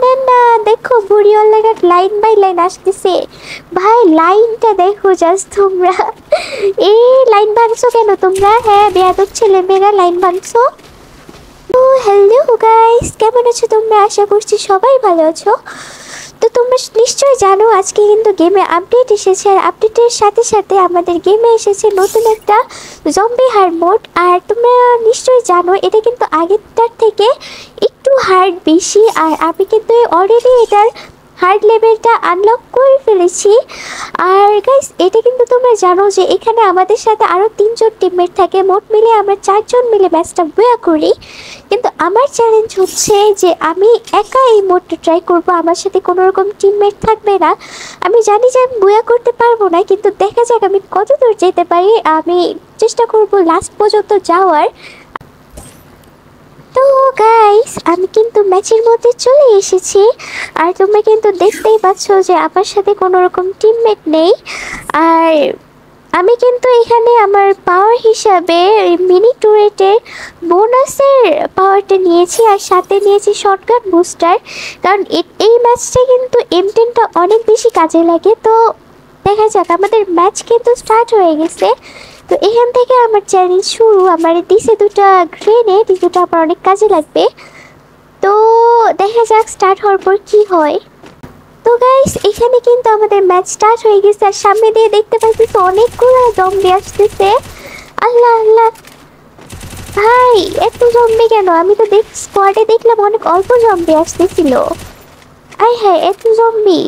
না না, দেখো বুড়িওয়ালারা লাইন বাই লাইন আসতেছে। ভাই লাইনটা দেখো জাস্ট তোমরা। এই লাইন ভাঙছো কেন তোমরা? হ্যাঁ বেয়াদব ছেলে মেয়েরা লাইন ভাঙছো। তো হ্যালো গাইস, কেমন আছো তোমরা? আশা করছি সবাই ভালো আছো। তো তোমরা নিশ্চয়ই জানো আজকে কিন্তু গেমে আপডেট এসেছে, আর আপডেটের সাথে সাথে আমাদের গেমে এসেছে নতুন একটা জম্বি হার্ড মোড। আর তোমরা নিশ্চয়ই জানো এটা কিন্তু আগেরটার থেকে একটু হার্ড বেশি, আর আমি কিন্তু অলরেডি এটার হার্ড লেভেলটা আনলক করে ফেলেছি। আর গাইস এটা কিন্তু তোমরা জানো যে এখানে আমাদের সাথে আরও 3জন টিমমেট থাকে, মোট মিলে আমরা 4জন মিলে ম্যাচটা বয়া করি। কিন্তু আমার চ্যালেঞ্জ হচ্ছে যে আমি একা এই মোডটা ট্রাই করব, আমার সাথে কোনো রকম টিমমেট থাকবে না। আমি জানি যে আমি বয়া করতে পারবো না, কিন্তু দেখা যাক আমি কত দূর যেতে পারি। আমি চেষ্টা করব লাস্ট পর্যন্ত যাওয়ার। তো গাইস আমি কিন্তু ম্যাচের মধ্যে চলে এসেছি, আর তোমরা কিন্তু দেখতেই পাচ্ছ যে আমার সাথে কোনো রকম টিমমেট নেই। আর আমি কিন্তু এখানে আমার পাওয়ার হিসাবে মিনি টুরেটের বোনাসের পাওয়ারটা নিয়েছি, আর সাথে নিয়েছি শটগান বুস্টার, কারণ এই ম্যাচটা কিন্তু M10টা অনেক বেশি কাজে লাগে। তো দেখা যাক, আমাদের ম্যাচ কিন্তু স্টার্ট হয়ে গেছে। তো এখান থেকে আমার চ্যালেঞ্জ শুরু। আমার দিছে দুটো গ্রেনেড, এই দুটো আমার অনেক কাজে লাগবে। তো দেখা যাক স্টার্ট হওয়ার পর কী হয়। তো গাইস এখানে কিন্তু আমাদের ম্যাচ স্টার্ট হয়ে গেছে, আর সামনে দিয়ে দেখতে পাচ্ছি অনেকগুলো জম্বি আসতেছে। আল্লাহ আল্লাহ, ভাই এত জম্বি কেন? আমি তো স্কোয়াডে দেখলাম অনেক অল্প জম্বি আসতেছিল। আয় হ্যাঁ, এত জম্বি।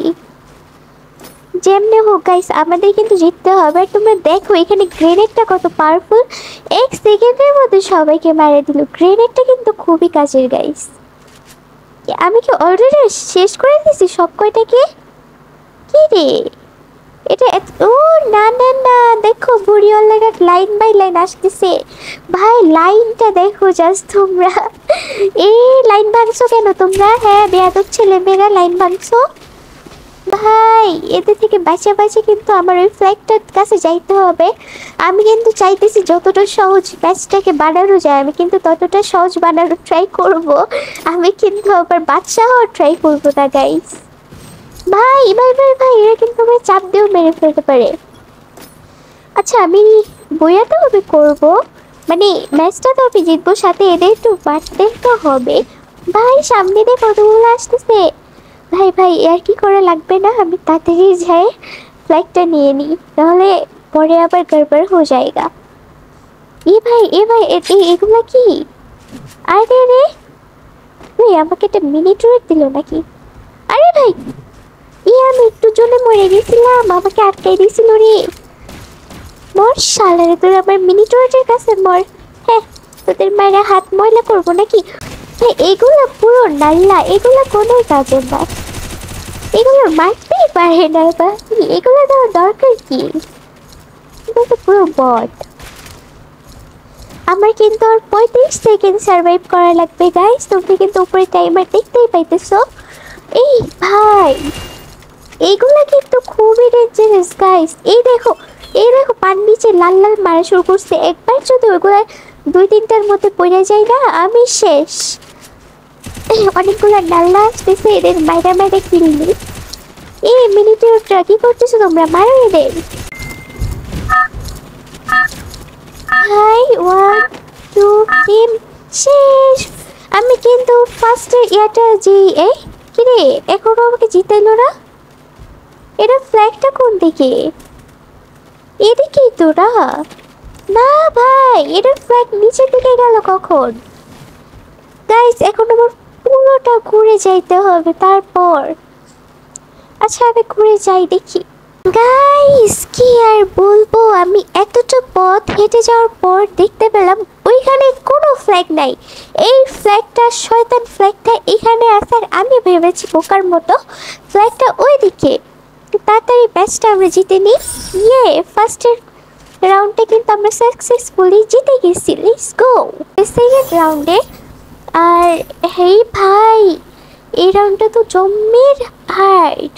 যেমনি হোক গাইস আমাদের কিন্তু জিততে হবে। আর তোমরা দেখো এখানে গ্রেনেডটা কত পাওয়ারফুল, 1 সেকেন্ডের মধ্যে সবাইকে মেরে দিল। গ্রেনেডটা কিন্তু খুবই কাজের গাইস। আমি কি অলরেডি শেষ করে দিয়েছি সব কয়টাকে? কি রে এটা? ও না না না, দেখো বুড়িওয়ালারা লাইন বাই লাইন আসতেছে। ভাই লাইনটা দেখো জাস্ট তোমরা। এই লাইন ভাঙছো কেন তোমরা? হ্যাঁ বেয়াদব ছেলে মেয়েরা লাইন ভাঙছো। ভাই এদের থেকে বাঁচা কিন্তু আমার ওই ফ্ল্যাগটার কাছে যাইতে হবে। আমি কিন্তু চাইতেছি যতটা সহজ ম্যাচটাকে বানানো যায় আমি কিন্তু ততটা সহজ বানানোর ট্রাই করব। আমি কিন্তু আবার বাদশা হওয়ার ট্রাই করবো না গাইস। ভাই ভাই ভাই ভাই, এরা কিন্তু আমার চাপ দিয়েও মেরে ফেলতে পারে। আচ্ছা আমি বইয়াটা হবে করবো, মানে ম্যাচটা তো আমি জিতবো, সাথে এদের একটু বাড়তে তো হবে। ভাই সামনে দিয়ে কতগুলো আসতেছে। ভাই ভাই আর কি করা লাগবে না, আমি তাড়াতাড়ি যাই ফ্লাইটটা নিয়ে নিই, নাহলে পরে আবার গড়বড় হয়ে যায়গা। এ ভাই এগুলা কি? আরে রে, তুই আমাকে একটা মিনি টুরেট দিল নাকি? আরে ভাই আমি একটু জন্য মরে গেছিলাম, আমাকে আটকাই দিয়েছিল রে। মর শালারে, তোর আমার মিনি টুরেটের কাছে মর। হ্যাঁ তোদের মায়েরা হাত ময়লা করবো নাকি? হ্যাঁ এগুলো পুরো নাল্লা, এগুলো কোনো কাজের না, এগুলো মারতেই পারে না। বা এগুলো দেওয়ার দরকার কি? এগুলো তো পুরো বট। আমার কিন্তু আর 35 সেকেন্ড সার্ভাইভ করা লাগবে গাইস। তুমি কিন্তু উপরে টাইমার দেখতেই পাইতেছো। এই ভাই এইগুলা কিন্তু খুবই ডেঞ্জারাস গাইস। এই দেখো পান নিচে লাল লাল মারা শুরু করছে। একবার যদি ওইগুলা 2-3টার মধ্যে পড়ে যায় না, আমি শেষ। অনেকগুলো ডাল্লা আসতেছে, এদের বাইরে বাইরে কিনলি। এই মিনিটেরটা কি করতেছো তোমরা? মারো এদের। হাই 1 2 3 শেষ। আমি কিন্তু ফার্স্টের ইয়াটা যে এই কিরে এখনো আমাকে জিতাইলো না। এটা ফ্ল্যাগটা কোন দিকে? এদিকেই তোরা? না ভাই এটার ফ্ল্যাগ নিচের দিকে গেল কখন? গাইস এখন আমার পুরোটা ঘুরে যাইতে হবে তারপর। আচ্ছা আমি ঘুরে যাই দেখি। গাইস কি আর বলবো, আমি এতটা পথ হেঁটে যাওয়ার পর দেখতে পেলাম ওইখানে কোনো ফ্ল্যাগ নাই। এই ফ্ল্যাগটা শয়তান ফ্ল্যাগটা এখানে আছে, আর আমি ভেবেছি বোকার মতো ফ্ল্যাগটা ওইদিকে। তাড়াতাড়ি ম্যাচটা আমরা জিতে নিই। ফার্স্টের রাউন্ডে কিন্তু আমরা সাকসেসফুলি জিতে গেছি। লেটস গো সেকেন্ড রাউন্ডে। আর হেই ভাই এই রাউন্ডটা তো জম্মের হার্ড।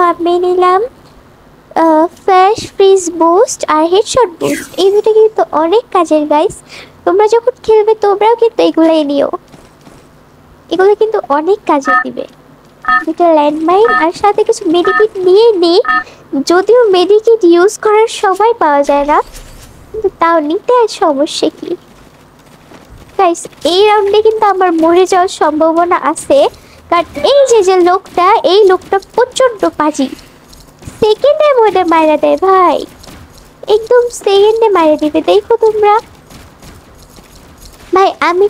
আমি নিলাম ফ্ল্যাশ ফ্রিজ বুস্ট আর হেডশট বুস্ট, এই দুটো কিন্তু অনেক কাজের গাইস। তোমরা যখন খেলবে তোমরাও কিন্তু এগুলোই নিও। এগুলো কিন্তু অনেক কাজে দিবে। দুটো ল্যান্ডমাইন আর সাথে কিছু মেডিকিট নিয়ে নিই, যদিও মেডিকিট ইউজ করার সময় পাওয়া যায় না, কিন্তু তাও নিতে আর সমস্যা কি। গাইস এই রাউন্ডে কিন্তু আমার মরে যাওয়ার সম্ভাবনা আছে, কারণ এই যে লোকটা, এই লোকটা প্রচন্ড বাজি, সেকেন্ডের মধ্যে মারা দেয় ভাই, একদম সেকেন্ডে মারা দিবে। দেখো তোমরা ভাই, আমি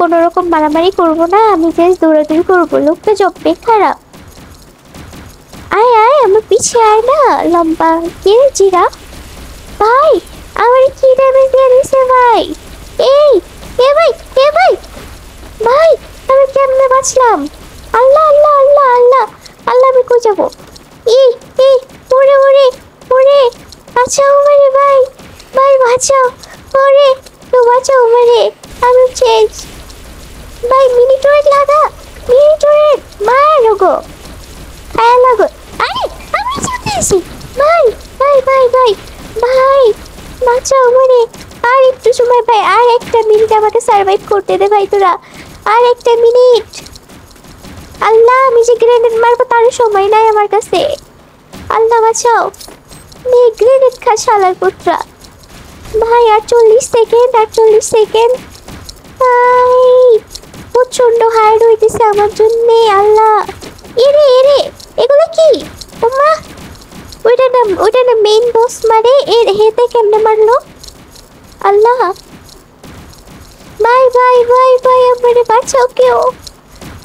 কোনো রকম মারামারি করবো না, আমি জাস্ট দৌড়াদৌড়ি করবো। লোকটা জব্বে খারাপ। আয় আয় আমার পিছিয়ে আয় না লম্বা কে জিরা ভাই, আমার কি ড্যামেজ দিয়ে দিছে ভাই। এই এ ভাই এ ভাই ভাই, আমি কেমনে বাঁচলাম? আল্লাহ আল্লাহ আল্লাহ আল্লাহ আল্লাহ, আমি কই যাবো? এই এই ওরে ওরে ওরে, বাঁচাও আমারে ভাই, ভাই বাঁচাও, ওরে তো বাঁচাও আমারে, আমি শেষ ভাই। মিনি টুরেট লাগা, মিনি টুরেট মারো গো, খায়া লাগো। আরে আমি চলতেছি ভাই ভাই ভাই ভাই ভাই, বাঁচাও আমারে। আর একটু সময় ভাই, আর একটা মিনিট আমাকে সার্ভাইভ করতে দে ভাই তোরা, আর একটা মিনিট। আল্লাহ আমি যে গ্রেনেড মারবো তার সময় নাই আমার কাছে, আল্লাহ বাঁচাও। গ্রেনেড খা শালার পুত্রা ভাই, আর 40 সেকেন্ড, আর 40 সেকেন্ড ভাই, প্রচন্ড হার্ড হইতেছে আমার জন্য। আল্লাহ এরে এরে, এগুলো কি ওমা? ওইটা না মেইন বস মারে, এর হেতে কেমনে মারলো? আল্লাহ ভাই ভাই ভাই ভাই আমারে বাঁচাও কেউ,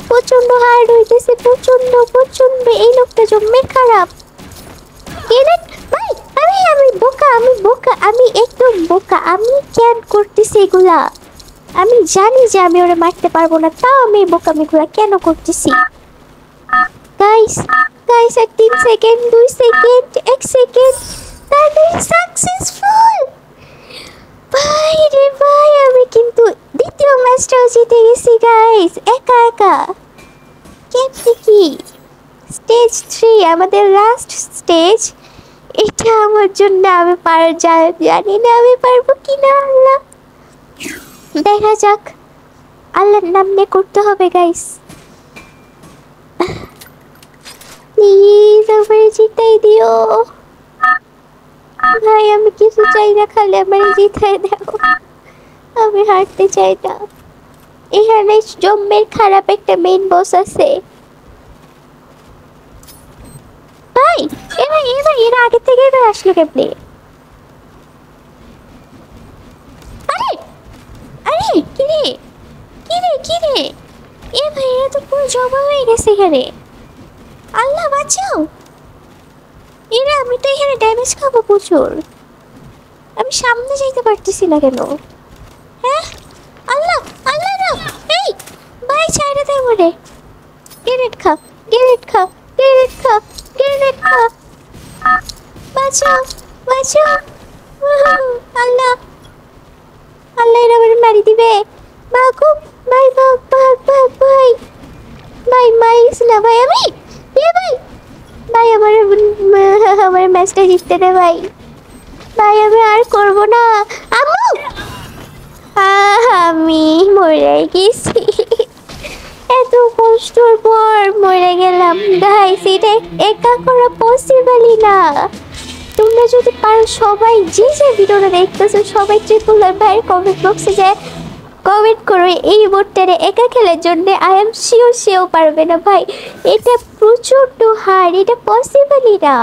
প্রচন্ড হার্ড হইতেছে, প্রচন্ড প্রচন্ড। এই লোকটা জম্মে খারাপ। ভাই আমি বোকা, আমি বোকা, আমি একদম বোকা, আমি কেন করতেছি এগুলা? আমি জানি যে আমি ওরা মারতে পারবো না, তাও আমি বোকামিগুলা কেন করতেছি? গাইস গাইস, আর 3 সেকেন্ড, 2 সেকেন্ড, 1 সেকেন্ড, তারপরে সাকসেসফুল। ভাই রে ভাই, আমি কিন্তু দ্বিতীয় ম্যাচটাও জিতে গেছি গাইস, একা একা। কেমনে কি? স্টেজ 3 আমাদের লাস্ট স্টেজ, এটা আমার জন্য আমি জানি না আমি পারবো কিনা। আল্লাহ দেখা যাক, আল্লাহর নাম নিয়ে করতে হবে গাইস। প্লিজ আমারে জিতাই দিও ভাই, আমি কিছু চাই না, খালি আমারে জিতাই দাও, আমি হারতে চাই না। এখানে জম্মের খারাপ একটা মেইন বস আছে ভাই। এবার এর আগে থেকে এবার আসলো কেমনে? আরে আরে কিরে কিরে কিরে, এ ভাই এরা তো পুরো জমা হয়ে গেছে এখানে। আল্লাহ বাঁচাও এরা, আমি তো এখানে ড্যামেজ খাবো প্রচুর, আমি সামনে যেতে পারতেছি না কেন? হ্যাঁ আল্লাহ আল্লাহ না, এই ভাই ছাইড়া দে মরে। গ্রেনেড খা, গ্রেনেড খা, গ্রেনেড খা, গ্রেনেড খা, বাঁচাও বাঁচাও। আল্লাহ আল্লাহ, এরা আমারে মারি দিবে। বাকু ভাই, ভাগ ভাগ ভাগ ভাই, ভাই মারিস না ভাই। আমি এ ভাই ভাই, আমার ম্যাচটা জিততে দে ভাই, ভাই আমি আর করবো না। আম্মু আমি মরে গেছি, এত কষ্টর পর মরে গেলাম গাইস। এটা একা করা পসিবলই না। তোমরা যদি পারো সবাই, যে ভিডিওটা দেখতেছো সবাই ট্রিপল ভাই কমেন্ট বক্সে যায় কমেন্ট করো এই বোর্ডটারে একা খেলার জন্য। আই এম শিওর সেও পারবে না ভাই, এটা প্রচন্ড হার্ড, এটা পসিবলই না।